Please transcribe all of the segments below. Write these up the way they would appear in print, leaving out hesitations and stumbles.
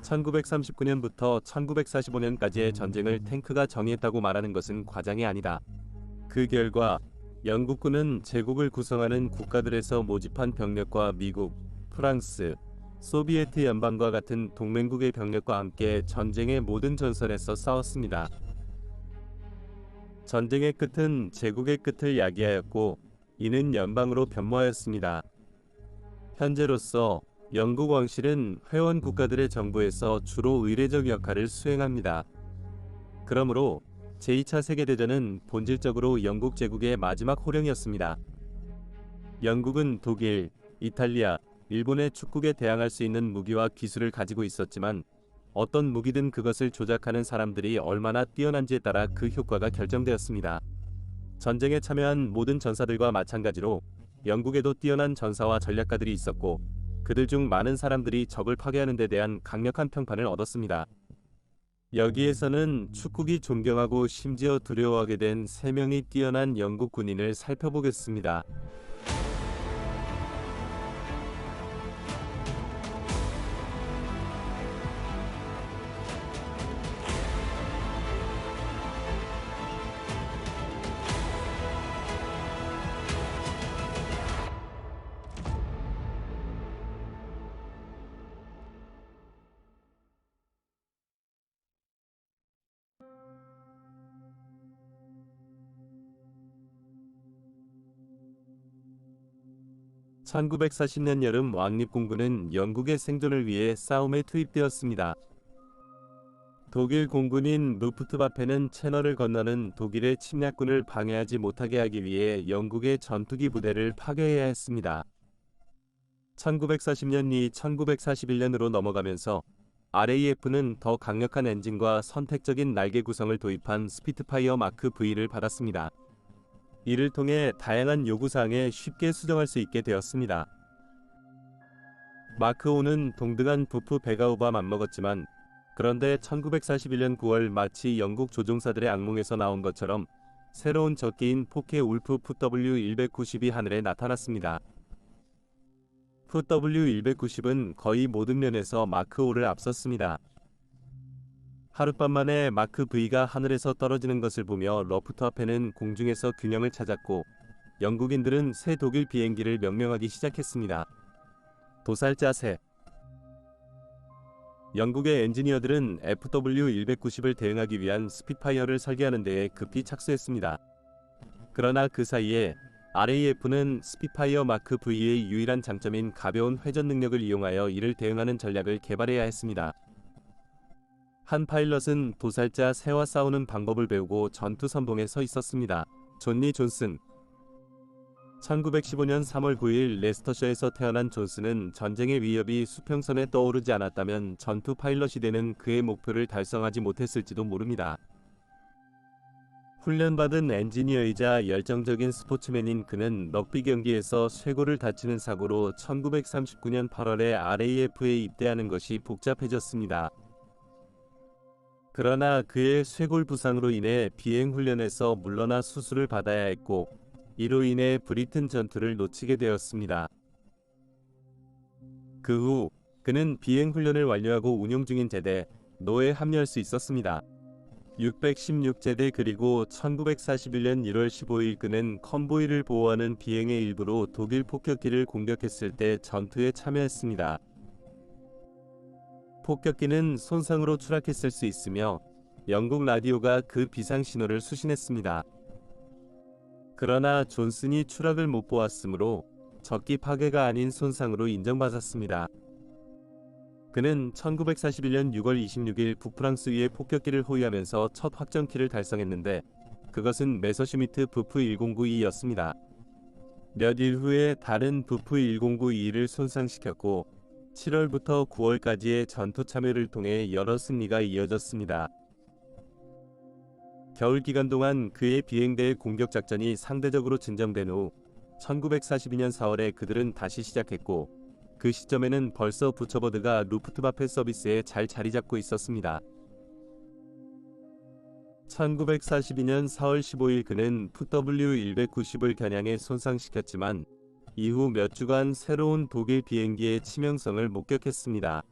1939년부터 1945년까지의 전쟁을 탱크가 정의했다고 말하는 것은 과장이 아니다. 그 결과 영국군은 제국을 구성하는 국가들에서 모집한 병력과 미국, 프랑스, 소비에트 연방과 같은 동맹국의 병력과 함께 전쟁의 모든 전선에서 싸웠습니다. 전쟁의 끝은 제국의 끝을 야기하였고 이는 연방으로 변모하였습니다. 현재로서 영국 왕실은 회원 국가들의 정부에서 주로 의례적 역할을 수행합니다. 그러므로 제2차 세계대전은 본질적으로 영국 제국의 마지막 호령이었습니다. 영국은 독일, 이탈리아, 일본의 축국에 대항할 수 있는 무기와 기술을 가지고 있었지만 어떤 무기든 그것을 조작하는 사람들이 얼마나 뛰어난지에 따라 그 효과가 결정되었습니다. 전쟁에 참여한 모든 전사들과 마찬가지로 영국에도 뛰어난 전사와 전략가들이 있었고 그들 중 많은 사람들이 적을 파괴하는 데 대한 강력한 평판을 얻었습니다. 여기에서는 축국이 존경하고 심지어 두려워하게 된 3명의 뛰어난 영국 군인을 살펴보겠습니다. (1940년) 여름 왕립공군은 영국의 생존을 위해 싸움에 투입되었습니다. 독일 공군인 루프트와페는 채널을 건너는 독일의 침략군을 방해하지 못하게 하기 위해 영국의 전투기 부대를 파괴해야 했습니다. 1940년이 1941년으로 넘어가면서 RAF는 더 강력한 엔진과 선택적인 날개 구성을 도입한 스피트파이어 마크 V를 받았습니다. 이를 통해 다양한 요구사항에 쉽게 수정할 수 있게 되었습니다. 마크 5는 동등한 부프 배가우와 맞먹었지만 그런데 1941년 9월 마치 영국 조종사들의 악몽에서 나온 것처럼 새로운 적기인 포케 울프 FW-190이 하늘에 나타났습니다. FW-190은 거의 모든 면에서 마크 5를 앞섰습니다. 하룻밤 만에 마크 V가 하늘에서 떨어지는 것을 보며 러프트와페는 공중에서 균형을 찾았고 영국인들은 새 독일 비행기를 명명하기 시작했습니다. 도살자세. 영국의 엔지니어들은 FW-190을 대응하기 위한 스피파이어를 설계하는 데에 급히 착수했습니다. 그러나 그 사이에 RAF는 스피파이어 마크 V의 유일한 장점인 가벼운 회전 능력을 이용하여 이를 대응하는 전략을 개발해야 했습니다. 한 파일럿은 도살자 새와 싸우는 방법을 배우고 전투 선봉에 서 있었습니다. 존니 존슨. 1915년 3월 9일 레스터셔에서 태어난 존슨은 전쟁의 위협이 수평선에 떠오르지 않았다면 전투 파일럿이 되는 그의 목표를 달성하지 못했을지도 모릅니다. 훈련받은 엔지니어이자 열정적인 스포츠맨인 그는 럭비 경기에서 쇄골을 다치는 사고로 1939년 8월에 RAF에 입대하는 것이 복잡해졌습니다. 그러나 그의 쇄골 부상으로 인해 비행 훈련에서 물러나 수술을 받아야 했고 이로 인해 브리튼 전투를 놓치게 되었습니다. 그 후 그는 비행 훈련을 완료하고 운용 중인 제대 노에 합류할 수 있었습니다. 616제대 그리고 1941년 1월 15일 그는 컨보이를 보호하는 비행의 일부로 독일 폭격기를 공격했을 때 전투에 참여했습니다. 폭격기는 손상으로 추락했을 수 있으며 영국 라디오가 그 비상 신호를 수신했습니다. 그러나 존슨이 추락을 못 보았으므로 적기 파괴가 아닌 손상으로 인정받았습니다. 그는 1941년 6월 26일 북프랑스 위에 폭격기를 호위하면서 첫 확정키를 달성했는데 그것은 메서슈미트 부프 1092였습니다. 몇 일 후에 다른 부프 1092를 손상시켰고 7월부터 9월까지의 전투 참여를 통해 여러 승리가 이어졌습니다. 겨울 기간 동안 그의 비행대의 공격 작전이 상대적으로 진정된 후 1942년 4월에 그들은 다시 시작했고 그 시점에는 벌써 부처버드가 루프트와페 서비스에 잘 자리잡고 있었습니다. 1942년 4월 15일 그는 FW-190을 겨냥해 손상시켰지만 이후 몇 주간 새로운 독일 비행기의 치명성을 목격했습니다.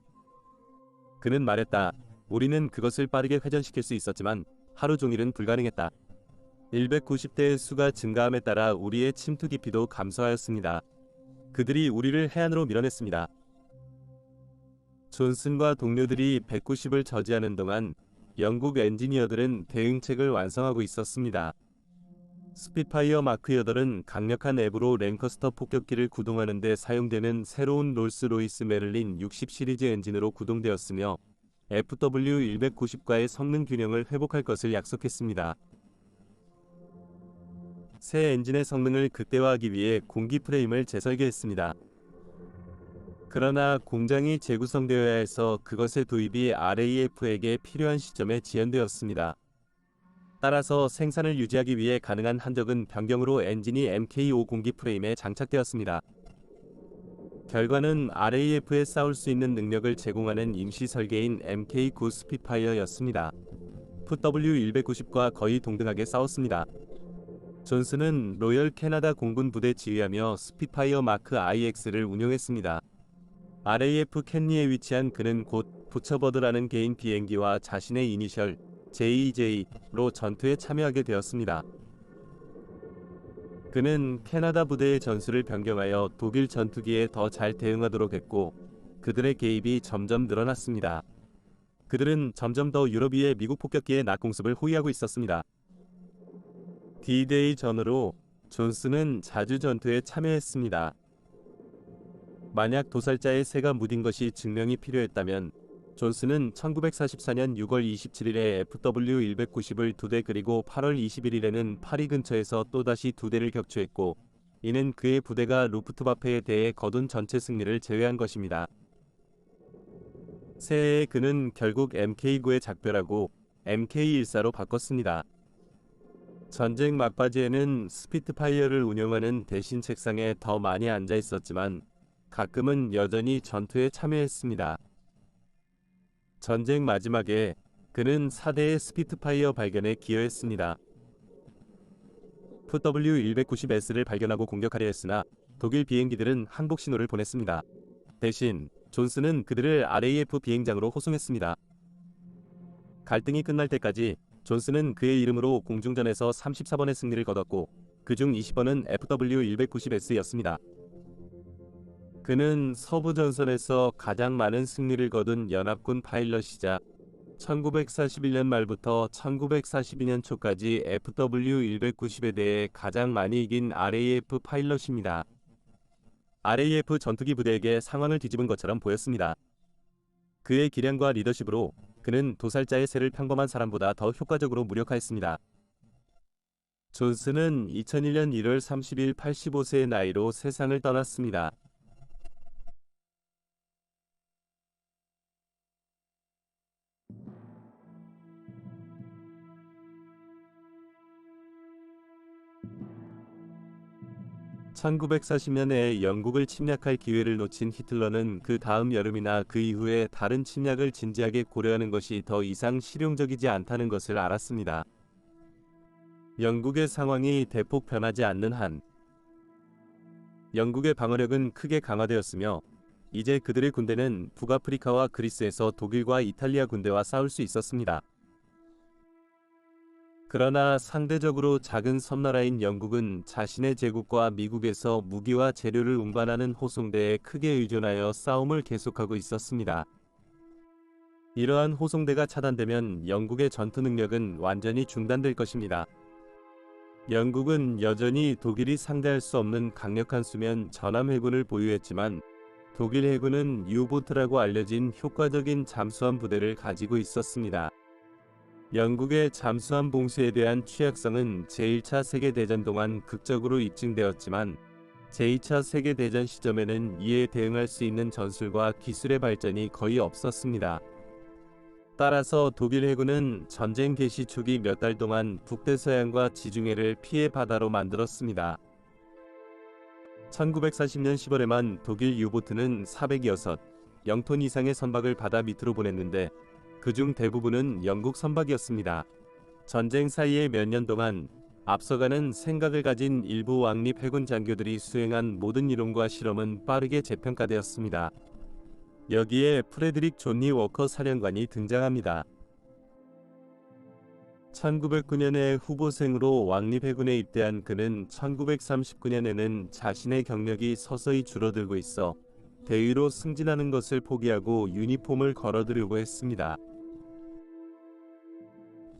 그는 말했다. 우리는 그것을 빠르게 회전시킬 수 있었지만 하루 종일은 불가능했다. 190대의 수가 증가함에 따라 우리의 침투 깊이도 감소하였습니다. 그들이 우리를 해안으로 밀어냈습니다. 존슨과 동료들이 190을 저지하는 동안 영국 엔지니어들은 대응책을 완성하고 있었습니다. 스핏파이어 마크 8은 강력한 앱으로 랭커스터 폭격기를 구동하는 데 사용되는 새로운 롤스로이스 메를린 60 시리즈 엔진으로 구동되었으며 FW190과의 성능 균형을 회복할 것을 약속했습니다. 새 엔진의 성능을 극대화하기 위해 공기 프레임을 재설계했습니다. 그러나 공장이 재구성되어야 해서 그것의 도입이 RAF에게 필요한 시점에 지연되었습니다. 따라서 생산을 유지하기 위해 가능한 한적은 변경으로 엔진이 Mk5 공기 프레임에 장착되었습니다. 결과는 RAF에 싸울 수 있는 능력을 제공하는 임시 설계인 Mk9 스핏파이어였습니다. FW190과 거의 동등하게 싸웠습니다. 존슨은 로열 캐나다 공군 부대 지휘하며 스핏파이어 마크 IX를 운용했습니다. RAF 캔리에 위치한 그는 곧 부처버드라는 개인 비행기와 자신의 이니셜 JEJ로 전투에 참여하게 되었습니다. 그는 캐나다 부대의 전술을 변경하여 독일 전투기에 더 잘 대응하도록 했고 그들의 개입이 점점 늘어났습니다. 그들은 점점 더 유럽 위의 미국 폭격기의 낙공습을 호위하고 있었습니다. D-Day 전후로 존슨은 자주 전투에 참여했습니다. 만약 도살자의 새가 묻은 것이 증명이 필요했다면 존슨은 1944년 6월 27일에 FW190을 2대 그리고 8월 21일에는 파리 근처에서 또다시 2대를 격추했고 이는 그의 부대가 루프트와페에 대해 거둔 전체 승리를 제외한 것입니다. 새해에 그는 결국 Mk9에 작별하고 Mk14로 바꿨습니다. 전쟁 막바지에는 스피트파이어를 운영하는 대신 책상에 더 많이 앉아 있었지만 가끔은 여전히 전투에 참여했습니다. 전쟁 마지막에 그는 4대의 스피트파이어 발견에 기여했습니다. FW190S를 발견하고 공격하려 했으나 독일 비행기들은 항복 신호를 보냈습니다. 대신 존슨은 그들을 RAF 비행장으로 호송했습니다. 갈등이 끝날 때까지 존슨은 그의 이름으로 공중전에서 34번의 승리를 거뒀고 그중 20번은 FW190S였습니다. 그는 서부전선에서 가장 많은 승리를 거둔 연합군 파일럿이자 1941년 말부터 1942년 초까지 FW190에 대해 가장 많이 이긴 RAF 파일럿입니다. RAF 전투기 부대에게 상황을 뒤집은 것처럼 보였습니다. 그의 기량과 리더십으로 그는 도살자의 새를 평범한 사람보다 더 효과적으로 무력화했습니다. 존슨은 2001년 1월 30일 85세의 나이로 세상을 떠났습니다. (1940년에) 영국을 침략할 기회를 놓친 히틀러는 그 다음 여름이나 그 이후에 다른 침략을 진지하게 고려하는 것이 더 이상 실용적이지 않다는 것을 알았습니다. 영국의 상황이 대폭 변하지 않는 한 영국의 방어력은 크게 강화되었으며 이제 그들의 군대는 북아프리카와 그리스에서 독일과 이탈리아 군대와 싸울 수 있었습니다. 그러나 상대적으로 작은 섬나라인 영국은 자신의 제국과 미국에서 무기와 재료를 운반하는 호송대에 크게 의존하여 싸움을 계속하고 있었습니다. 이러한 호송대가 차단되면 영국의 전투 능력은 완전히 중단될 것입니다. 영국은 여전히 독일이 상대할 수 없는 강력한 수면 전함 해군을 보유했지만 독일 해군은 유보트라고 알려진 효과적인 잠수함 부대를 가지고 있었습니다. 영국의 잠수함 봉쇄에 대한 취약성은 제1차 세계대전 동안 극적으로 입증되었지만 제2차 세계대전 시점에는 이에 대응할 수 있는 전술과 기술의 발전이 거의 없었습니다. 따라서 독일 해군은 전쟁 개시 초기 몇 달 동안 북대서양과 지중해를 피해 바다로 만들었습니다. 1940년 10월에만 독일 유보트는 406, 0톤 이상의 선박을 바다 밑으로 보냈는데 그중 대부분은 영국 선박이었습니다. 전쟁 사이에 몇 년 동안 앞서가는 생각을 가진 일부 왕립 해군 장교들이 수행한 모든 이론과 실험은 빠르게 재평가되었습니다. 여기에 프레드릭 존니 워커 사령관이 등장합니다. 1909년에 후보생으로 왕립해군에 입대한 그는 1939년에는 자신의 경력이 서서히 줄어들고 있어 대위로 승진하는 것을 포기하고 유니폼을 걸어두려고 했습니다.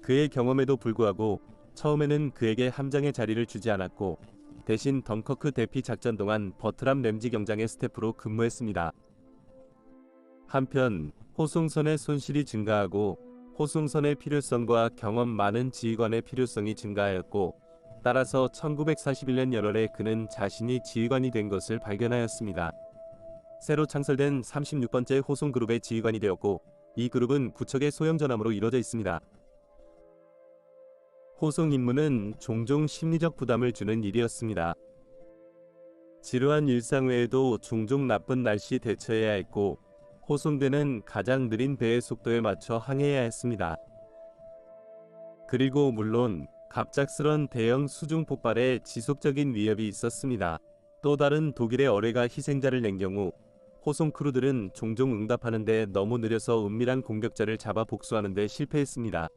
그의 경험에도 불구하고 처음에는 그에게 함장의 자리를 주지 않았고 대신 덩커크 대피 작전 동안 버트람 램지 경장의 스태프로 근무했습니다. 한편 호송선의 손실이 증가하고 호송선의 필요성과 경험 많은 지휘관의 필요성이 증가하였고 따라서 1941년 1월에 그는 자신이 지휘관이 된 것을 발견하였습니다. 새로 창설된 36번째 호송그룹의 지휘관이 되었고 이 그룹은 9척의 소형 전함으로 이루어져 있습니다. 호송 임무는 종종 심리적 부담을 주는 일이었습니다. 지루한 일상 외에도 종종 나쁜 날씨 대처해야 했고 호송대는 가장 느린 배의 속도에 맞춰 항해해야 했습니다. 그리고 물론 갑작스런 대형 수중 폭발에 지속적인 위협이 있었습니다. 또 다른 독일의 어뢰가 희생자를 낸 경우 호송 크루들은 종종 응답하는데 너무 느려서 은밀한 공격자를 잡아 복수하는 데 실패했습니다.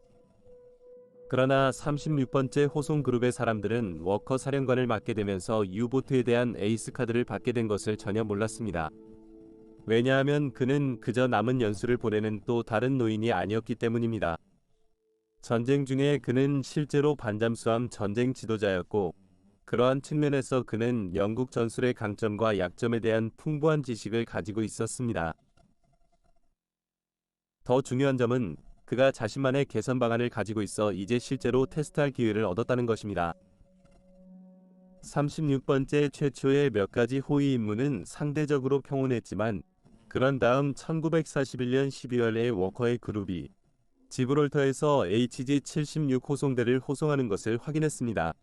그러나 36번째 호송 그룹의 사람들은 워커 사령관을 맡게 되면서 유보트에 대한 에이스 카드를 받게 된 것을 전혀 몰랐습니다. 왜냐하면 그는 그저 남은 연수를 보내는 또 다른 노인이 아니었기 때문입니다. 전쟁 중에 그는 실제로 반잠수함 전쟁 지도자였고 그러한 측면에서 그는 영국 전술의 강점과 약점에 대한 풍부한 지식을 가지고 있었습니다. 더 중요한 점은 그가 자신만의 개선 방안을 가지고 있어 이제 실제로 테스트할 기회를 얻었다는 것입니다. 36번째 최초의 몇 가지 호위 임무는 상대적으로 평온했지만 그런 다음 1941년 12월에 워커의 그룹이 지브롤터에서 HG-76 호송대를 호송하는 것을 확인했습니다.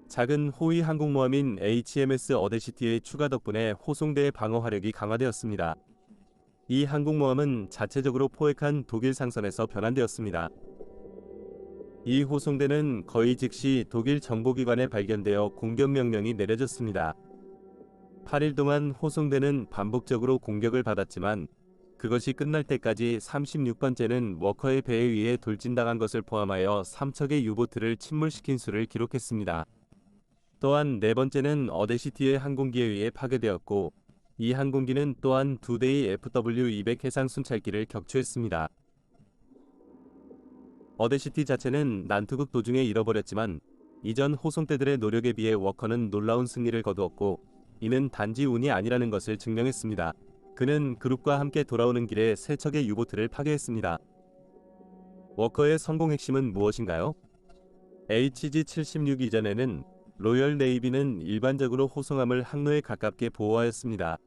작은 호위 항공모함인 HMS 어데시티의 추가 덕분에 호송대의 방어 화력이 강화되었습니다. 이 항공모함은 자체적으로 포획한 독일 상선에서 변환되었습니다. 이 호송대는 거의 즉시 독일 정보기관에 발견되어 공격 명령이 내려졌습니다. 8일 동안 호송대는 반복적으로 공격을 받았지만 그것이 끝날 때까지 36번째는 워커의 배에 의해 돌진당한 것을 포함하여 3척의 유보트를 침몰시킨 수를 기록했습니다. 또한 네 번째는 어데시티의 항공기에 의해 파괴되었고 이 항공기는 또한 2대의 FW-200 해상 순찰기를 격추했습니다. 어데시티 자체는 난투극 도중에 잃어버렸지만 이전 호송대들의 노력에 비해 워커는 놀라운 승리를 거두었고 이는 단지 운이 아니라는 것을 증명했습니다. 그는 그룹과 함께 돌아오는 길에 세 척의 유보트를 파괴했습니다. 워커의 성공 핵심은 무엇인가요? HG-76 이전에는 로열 네이비는 일반적으로 호송함을 항로에 가깝게 보호하였습니다.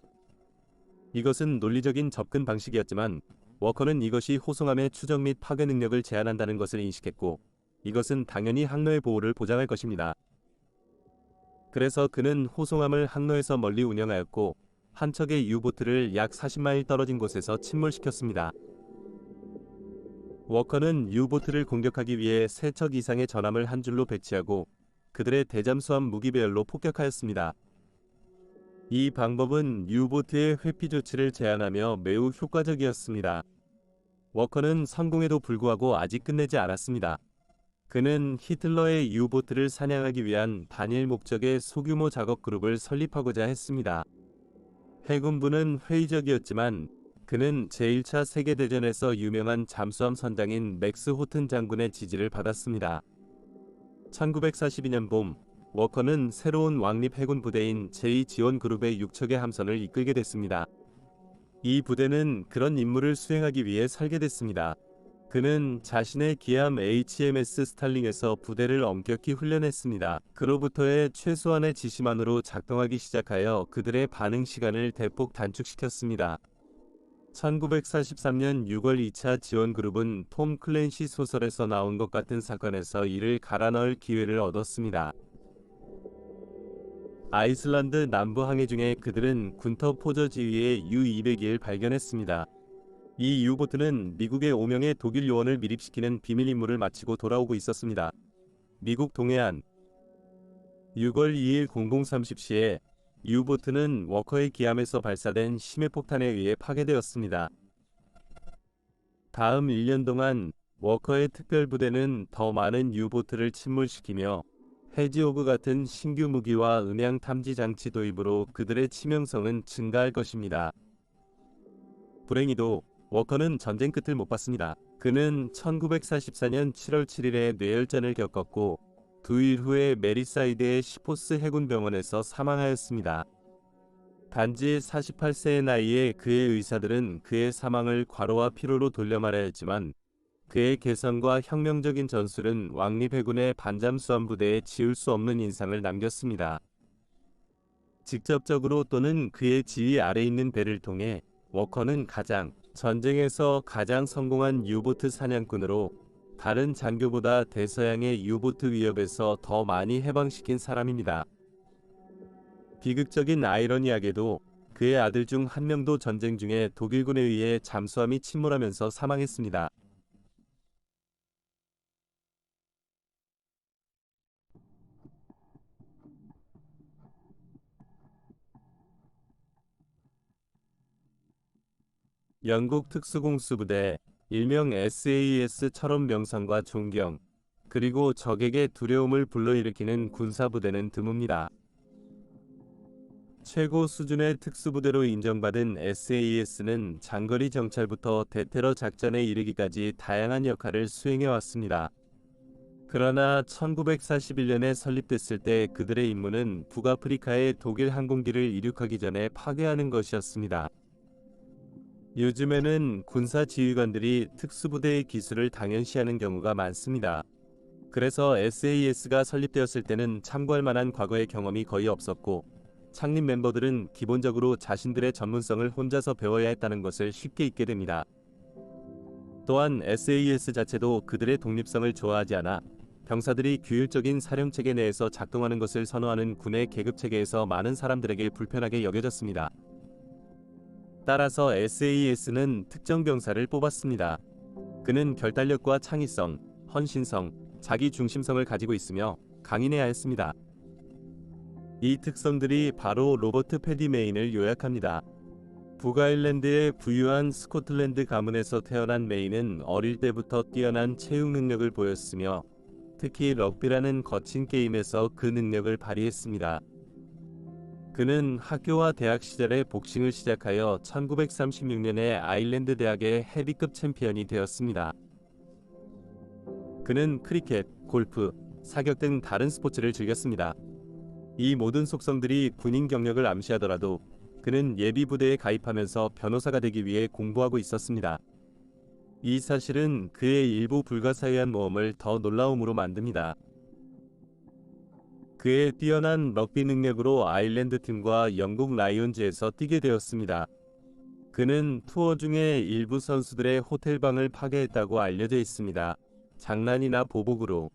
이것은 논리적인 접근 방식이었지만 워커는 이것이 호송함의 추적 및 파괴 능력을 제한한다는 것을 인식했고 이것은 당연히 항로의 보호를 보장할 것입니다. 그래서 그는 호송함을 항로에서 멀리 운영하였고 한 척의 유보트를 약 40마일 떨어진 곳에서 침몰시켰습니다. 워커는 유보트를 공격하기 위해 3척 이상의 전함을 한 줄로 배치하고 그들의 대잠수함 무기배열로 폭격하였습니다. 이 방법은 유보트의 회피 조치를 제한하며 매우 효과적이었습니다. 워커는 성공에도 불구하고 아직 끝내지 않았습니다. 그는 히틀러의 유보트를 사냥하기 위한 단일 목적의 소규모 작업 그룹을 설립하고자 했습니다. 해군부는 회의적이었지만 그는 제1차 세계대전에서 유명한 잠수함 선장인 맥스 호튼 장군의 지지를 받았습니다. 1942년 봄, 워커는 새로운 왕립 해군 부대인 제2지원그룹의 6척의 함선을 이끌게 됐습니다. 이 부대는 그런 임무를 수행하기 위해 설계됐습니다. 그는 자신의 기함 HMS 스탈링에서 부대를 엄격히 훈련했습니다. 그로부터의 최소한의 지시만으로 작동하기 시작하여 그들의 반응 시간을 대폭 단축시켰습니다. 1943년 6월 2차 지원그룹은 톰 클랜시 소설에서 나온 것 같은 사건에서 이를 갈아넣을 기회를 얻었습니다. 아이슬란드 남부 항해 중에 그들은 군터 포저 지휘의 U-201을 발견했습니다. 이 유보트는 미국의 5명의 독일 요원을 밀입시키는 비밀 임무를 마치고 돌아오고 있었습니다. 미국 동해안 6월 2일 0030시에 유보트는 워커의 기함에서 발사된 심해 폭탄에 의해 파괴되었습니다. 다음 1년 동안 워커의 특별부대는 더 많은 유보트를 침몰시키며 해지호그 같은 신규 무기와 음향 탐지 장치 도입으로 그들의 치명성은 증가할 것입니다. 불행히도 워커는 전쟁 끝을 못 봤습니다. 그는 1944년 7월 7일에 뇌혈전을 겪었고 2일 후에 메리사이드의 시포스 해군 병원에서 사망하였습니다. 단지 48세의 나이에 그의 의사들은 그의 사망을 과로와 피로로 돌려 말하였지만 그의 개성과 혁명적인 전술은 왕립해군의 반잠수함 부대에 지울 수 없는 인상을 남겼습니다. 직접적으로 또는 그의 지휘 아래 있는 배를 통해 워커는 전쟁에서 가장 성공한 유보트 사냥꾼으로 다른 장교보다 대서양의 유보트 위협에서 더 많이 해방시킨 사람입니다. 비극적인 아이러니하게도 그의 아들 중 한 명도 전쟁 중에 독일군에 의해 잠수함이 침몰하면서 사망했습니다. 영국 특수공수부대, 일명 SAS처럼 명성과 존경, 그리고 적에게 두려움을 불러일으키는 군사부대는 드뭅니다. 최고 수준의 특수부대로 인정받은 SAS는 장거리 정찰부터 대테러 작전에 이르기까지 다양한 역할을 수행해왔습니다. 그러나 1941년에 설립됐을 때 그들의 임무는 북아프리카의 독일 항공기를 이륙하기 전에 파괴하는 것이었습니다. 요즘에는 군사 지휘관들이 특수부대의 기술을 당연시하는 경우가 많습니다. 그래서 SAS가 설립되었을 때는 참고할 만한 과거의 경험이 거의 없었고 창립 멤버들은 기본적으로 자신들의 전문성을 혼자서 배워야 했다는 것을 쉽게 잊게 됩니다. 또한 SAS 자체도 그들의 독립성을 좋아하지 않아 병사들이 규율적인 사령체계 내에서 작동하는 것을 선호하는 군의 계급체계에서 많은 사람들에게 불편하게 여겨졌습니다. 따라서 SAS는 특정 병사를 뽑았습니다. 그는 결단력과 창의성, 헌신성, 자기 중심성을 가지고 있으며 강인해야 했습니다. 이 특성들이 바로 로버트 패디 메인을 요약합니다. 북아일랜드의 부유한 스코틀랜드 가문에서 태어난 메인은 어릴 때부터 뛰어난 체육 능력을 보였으며 특히 럭비라는 거친 게임에서 그 능력을 발휘했습니다. 그는 학교와 대학 시절에 복싱을 시작하여 1936년에 아일랜드 대학의 헤비급 챔피언이 되었습니다. 그는 크리켓, 골프, 사격 등 다른 스포츠를 즐겼습니다. 이 모든 속성들이 군인 경력을 암시하더라도 그는 예비부대에 가입하면서 변호사가 되기 위해 공부하고 있었습니다. 이 사실은 그의 일부 불가사의한 모험을 더 놀라움으로 만듭니다. 그의 뛰어난 럭비 능력으로 아일랜드 팀과 영국 라이온즈에서 뛰게 되었습니다. 그는 투어 중에 일부 선수들의 호텔방을 파괴했다고 알려져 있습니다. 장난이나 보복으로.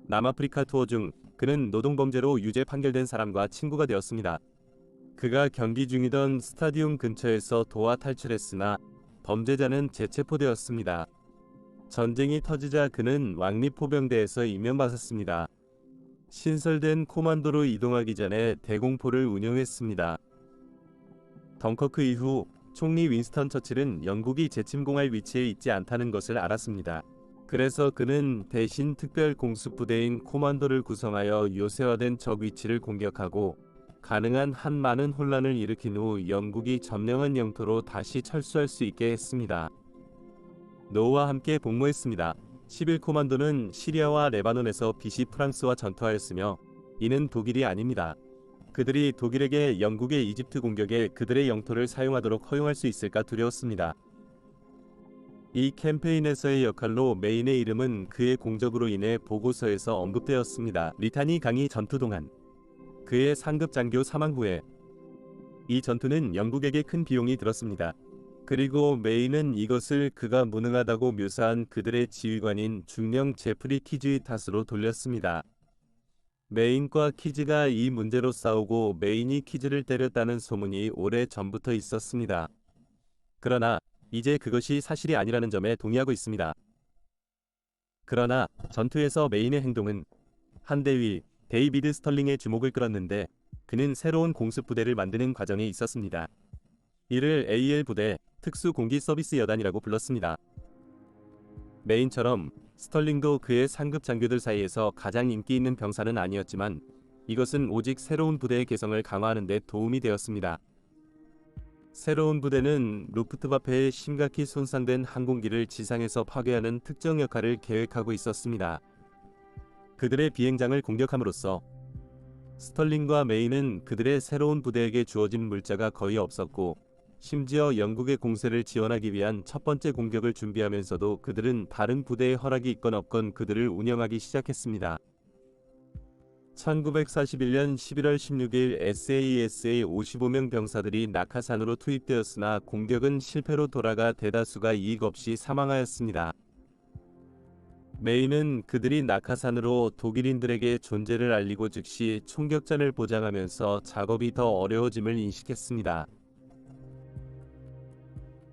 남아프리카 투어 중 그는 노동범죄로 유죄 판결된 사람과 친구가 되었습니다. 그가 경기 중이던 스타디움 근처에서 도와 탈출했으나 범죄자는 재체포되었습니다. 전쟁이 터지자 그는 왕립포병대에서 임명받았습니다. 신설된 코만도로 이동하기 전에 대공포를 운영했습니다. 덩커크 이후 총리 윈스턴 처칠은 영국이 재침공할 위치에 있지 않다는 것을 알았습니다. 그래서 그는 대신 특별 공습부대인 코만도를 구성하여 요새화된 적 위치를 공격하고 가능한 한 많은 혼란을 일으킨 후 영국이 점령한 영토로 다시 철수할 수 있게 했습니다. 노우와 함께 복무했습니다. 11코만도는 시리아와 레바논에서 빛이 프랑스와 전투하였으며 이는 독일이 아닙니다. 그들이 독일에게 영국의 이집트 공격에 그들의 영토를 사용하도록 허용할 수 있을까 두려웠습니다. 이 캠페인에서의 역할로 메인의 이름은 그의 공적으로 인해 보고서에서 언급되었습니다. 리타니 강의 전투 동안 그의 상급 장교 사망 후에 이 전투는 영국에게 큰 비용이 들었습니다. 그리고 메인은 이것을 그가 무능하다고 묘사한 그들의 지휘관인 중령 제프리 키즈의 탓으로 돌렸습니다. 메인과 키즈가 이 문제로 싸우고 메인이 키즈를 때렸다는 소문이 오래 전부터 있었습니다. 그러나 이제 그것이 사실이 아니라는 점에 동의하고 있습니다. 그러나 전투에서 메인의 행동은 한 대위 데이비드 스털링의 주목을 끌었는데 그는 새로운 공습 부대를 만드는 과정에 있었습니다. 이를 AL 부대, 특수 공기 서비스 여단이라고 불렀습니다. 메인처럼 스털링도 그의 상급 장교들 사이에서 가장 인기 있는 병사는 아니었지만 이것은 오직 새로운 부대의 개성을 강화하는 데 도움이 되었습니다. 새로운 부대는 루프트와페의 심각히 손상된 항공기를 지상에서 파괴하는 특정 역할을 계획하고 있었습니다. 그들의 비행장을 공격함으로써 스털링과 메인은 그들의 새로운 부대에게 주어진 물자가 거의 없었고, 심지어 영국의 공세를 지원하기 위한 첫 번째 공격을 준비하면서도 그들은 다른 부대의 허락이 있건 없건 그들을 운영하기 시작했습니다. 1941년 11월 16일 SAES의 55명 병사들이 낙하산으로 투입되었으나 공격은 실패로 돌아가 대다수가 이익 없이 사망하였습니다. 메인은 그들이 낙하산으로 독일인들에게 존재를 알리고 즉시 총격전을 보장하면서 작업이 더 어려워짐을 인식했습니다.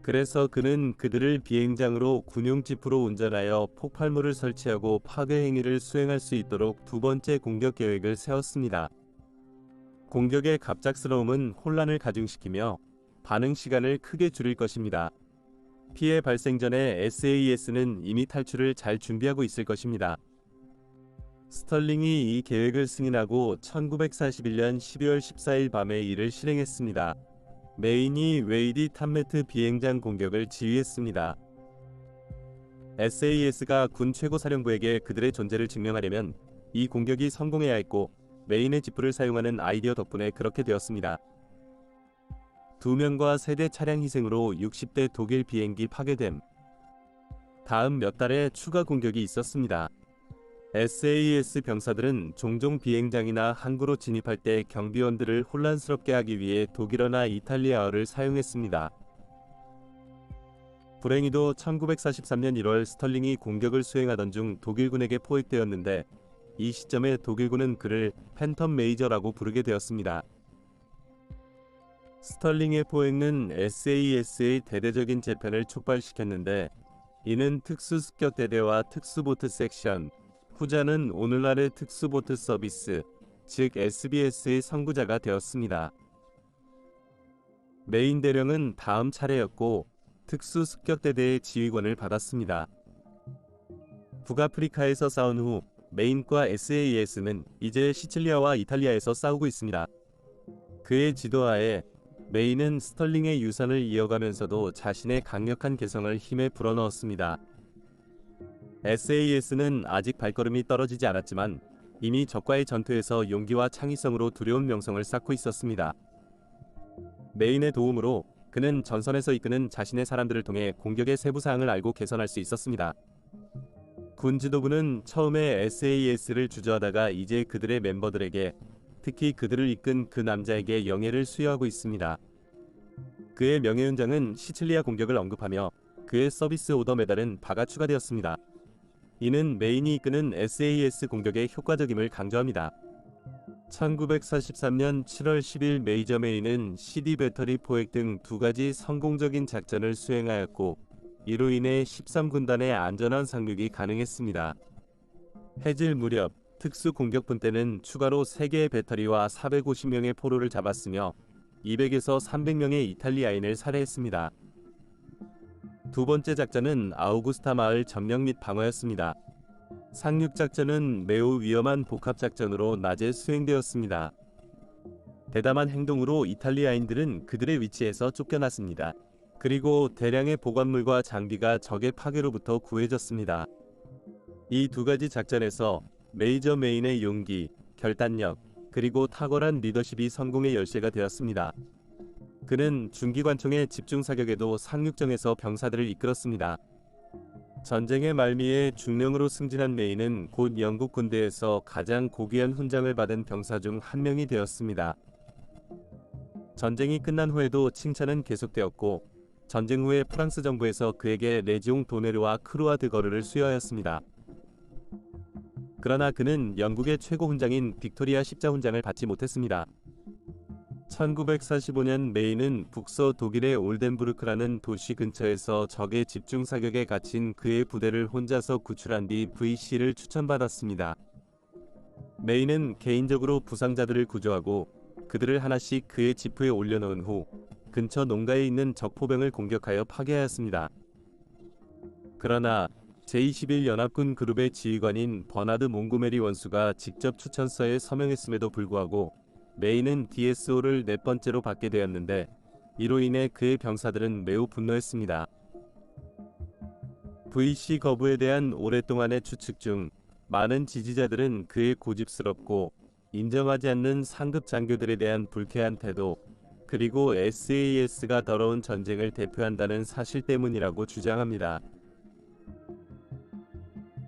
그래서 그는 그들을 비행장으로 군용지프로 운전하여 폭발물을 설치하고 파괴 행위를 수행할 수 있도록 두 번째 공격 계획을 세웠습니다. 공격의 갑작스러움은 혼란을 가중시키며 반응 시간을 크게 줄일 것입니다. 피해 발생 전에 SAES는 이미 탈출을 잘 준비하고 있을 것입니다. 스털링이 이 계획을 승인하고 1941년 12월 14일 밤에 이를 실행했습니다. 메인이 웨이디 탐메트 비행장 공격을 지휘했습니다. SAS가 군 최고사령부에게 그들의 존재를 증명하려면 이 공격이 성공해야 했고, 메인의 지프를 사용하는 아이디어 덕분에 그렇게 되었습니다. 2명과 3대 차량 희생으로 60대 독일 비행기 파괴됨. 다음 몇 달에 추가 공격이 있었습니다. SAS 병사들은 종종 비행장이나 항구로 진입할 때 경비원들을 혼란스럽게 하기 위해 독일어나 이탈리아어를 사용했습니다. 불행히도 1943년 1월 스털링이 공격을 수행하던 중 독일군에게 포획되었는데, 이 시점에 독일군은 그를 팬텀 메이저라고 부르게 되었습니다. 스털링의 포획은 SAS의 대대적인 재편을 촉발시켰는데, 이는 특수습격대대와 특수보트 섹션, 후자는 오늘날의 특수보트 서비스, 즉 SBS의 선구자가 되었습니다. 메인 대령은 다음 차례였고 특수습격대대의 지휘권을 받았습니다. 북아프리카에서 싸운 후 메인과 SAS는 이제 시칠리아와 이탈리아에서 싸우고 있습니다. 그의 지도하에 메인은 스털링의 유산을 이어가면서도 자신의 강력한 개성을 힘에 불어넣었습니다. SAS는 아직 발걸음이 떨어지지 않았지만 이미 적과의 전투에서 용기와 창의성으로 두려운 명성을 쌓고 있었습니다. 메인의 도움으로 그는 전선에서 이끄는 자신의 사람들을 통해 공격의 세부 사항을 알고 개선할 수 있었습니다. 군 지도부는 처음에 SAS를 주저하다가 이제 그들의 멤버들에게, 특히 그들을 이끈 그 남자에게 영예를 수여하고 있습니다. 그의 명예훈장은 시칠리아 공격을 언급하며 그의 서비스 오더 메달은 바가 추가되었습니다. 이는 메인이 이끄는 SAS 공격의 효과적임을 강조합니다. 1943년 7월 10일 메이저 메인은 CD 배터리 포획 등 2가지 성공적인 작전을 수행하였고, 이로 인해 13군단의 안전한 상륙이 가능했습니다. 해질 무렵 특수 공격분 때는 추가로 3개의 배터리와 450명의 포로를 잡았으며 200에서 300명의 이탈리아인을 살해했습니다. 두 번째 작전은 아우구스타 마을 점령 및 방어였습니다. 상륙작전은 매우 위험한 복합작전으로 낮에 수행되었습니다. 대담한 행동으로 이탈리아인들은 그들의 위치에서 쫓겨났습니다. 그리고 대량의 보관물과 장비가 적의 파괴로부터 구해졌습니다. 이 2가지 작전에서 메이저 메인의 용기, 결단력, 그리고 탁월한 리더십이 성공의 열쇠가 되었습니다. 그는 중기관총의 집중사격에도 상륙정에서 병사들을 이끌었습니다. 전쟁의 말미에 중령으로 승진한 메인은 곧 영국 군대에서 가장 고귀한 훈장을 받은 병사 중 한 명이 되었습니다. 전쟁이 끝난 후에도 칭찬은 계속되었고, 전쟁 후에 프랑스 정부에서 그에게 레지옹 도네르와 크루아 드 거르를 수여하였습니다. 그러나 그는 영국의 최고 훈장인 빅토리아 십자훈장을 받지 못했습니다. 1945년 메인은 북서 독일의 올덴부르크라는 도시 근처에서 적의 집중 사격에 갇힌 그의 부대를 혼자서 구출한 뒤 VC를 추천받았습니다. 메인은 개인적으로 부상자들을 구조하고 그들을 하나씩 그의 지프에 올려놓은 후 근처 농가에 있는 적 포병을 공격하여 파괴하였습니다. 그러나 제21연합군 그룹의 지휘관인 버나드 몽고메리 원수가 직접 추천서에 서명했음에도 불구하고 메이는 DSO를 네 번째로 받게 되었는데, 이로 인해 그의 병사들은 매우 분노했습니다. VC 거부에 대한 오랫동안의 추측 중 많은 지지자들은 그의 고집스럽고 인정하지 않는 상급 장교들에 대한 불쾌한 태도, 그리고 SAS가 더러운 전쟁을 대표한다는 사실 때문이라고 주장합니다.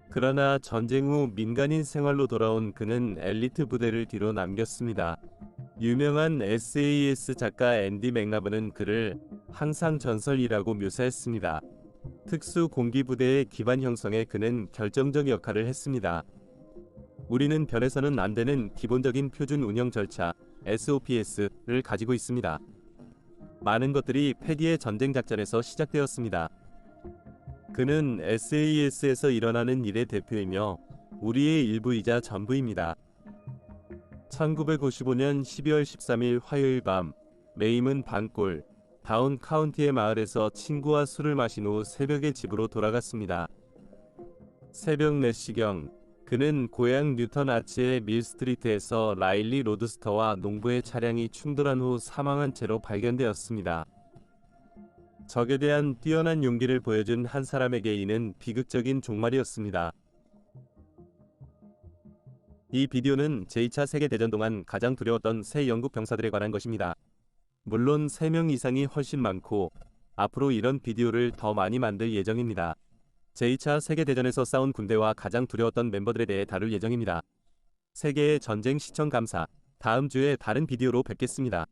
그러나 전쟁 후 민간인 생활로 돌아온 그는 엘리트 부대를 뒤로 남겼습니다. 유명한 SAS 작가 앤디 맥나브는 그를 항상 전설이라고 묘사했습니다. 특수 공기 부대의 기반 형성에 그는 결정적 역할을 했습니다. 우리는 별에서는 안 되는 기본적인 표준 운영 절차 SOPS를 가지고 있습니다. 많은 것들이 패디의 전쟁 작전에서 시작되었습니다. 그는 SAS에서 일어나는 일의 대표이며 우리의 일부이자 전부입니다. 1955년 12월 13일 화요일 밤, 메임은 반골 다운 카운티의 마을에서 친구와 술을 마신 후 새벽에 집으로 돌아갔습니다. 새벽 4시경, 그는 고향 뉴턴 아치의 밀스트리트에서 라일리 로드스터와 농부의 차량이 충돌한 후 사망한 채로 발견되었습니다. 적에 대한 뛰어난 용기를 보여준 한 사람에게 이는 비극적인 종말이었습니다. 이 비디오는 제2차 세계대전 동안 가장 두려웠던 새 영국 병사들에 관한 것입니다. 물론 3명 이상이 훨씬 많고 앞으로 이런 비디오를 더 많이 만들 예정입니다. 제2차 세계대전에서 싸운 군대와 가장 두려웠던 멤버들에 대해 다룰 예정입니다. 세계의 전쟁 시청 감사. 다음 주에 다른 비디오로 뵙겠습니다.